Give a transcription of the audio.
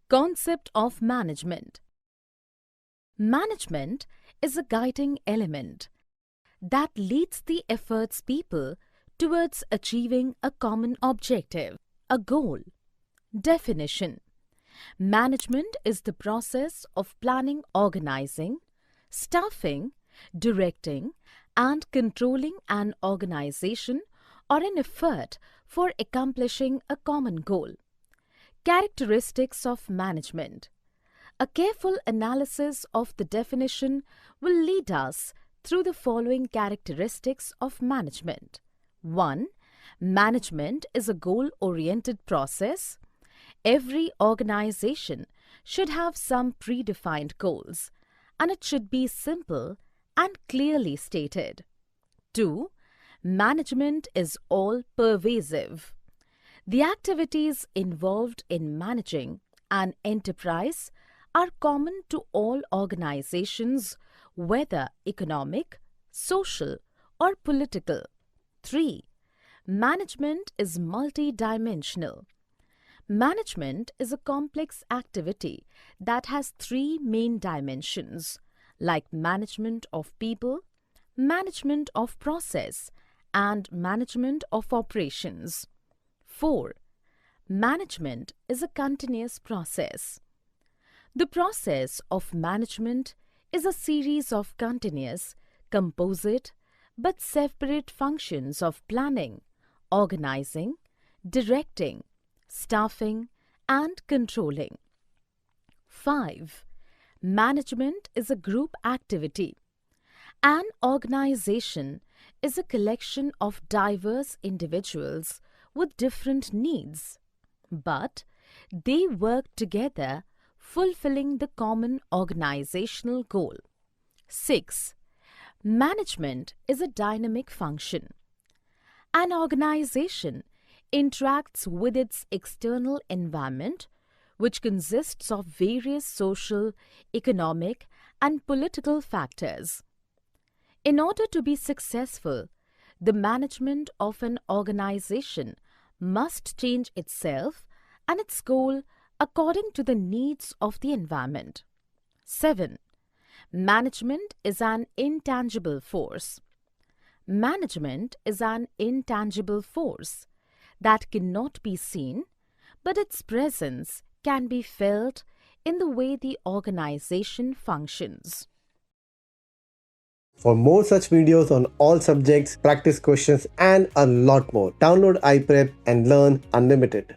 Concept of management. Management is a guiding element that leads the efforts people towards achieving a common objective, a goal. Definition. Management is the process of planning, organizing, staffing, directing, and controlling an organization or an effort for accomplishing a common goal. Characteristics of management. A careful analysis of the definition will lead us through the following characteristics of management. 1. Management is a goal-oriented process. Every organization should have some predefined goals, and it should be simple and clearly stated. 2. Management is all-pervasive. The activities involved in managing an enterprise are common to all organizations, whether economic, social, or political. 3. Management is multidimensional. Management is a complex activity that has three main dimensions, like management of people, management of process, and management of operations. 4. Management is a continuous process. The process of management is a series of continuous, composite, but separate functions of planning, organizing, directing, staffing, and controlling. 5. Management is a group activity. An organization is a collection of diverse individuals with different needs, but they work together fulfilling the common organizational goal. 6. Management is a dynamic function. An organization interacts with its external environment, which consists of various social, economic, and political factors. In order to be successful, the management of an organization must change itself and its goal according to the needs of the environment. 7. Management is an intangible force. Management is an intangible force that cannot be seen, but its presence can be felt in the way the organization functions. For more such videos on all subjects, practice questions, and a lot more, download iPrep and learn unlimited.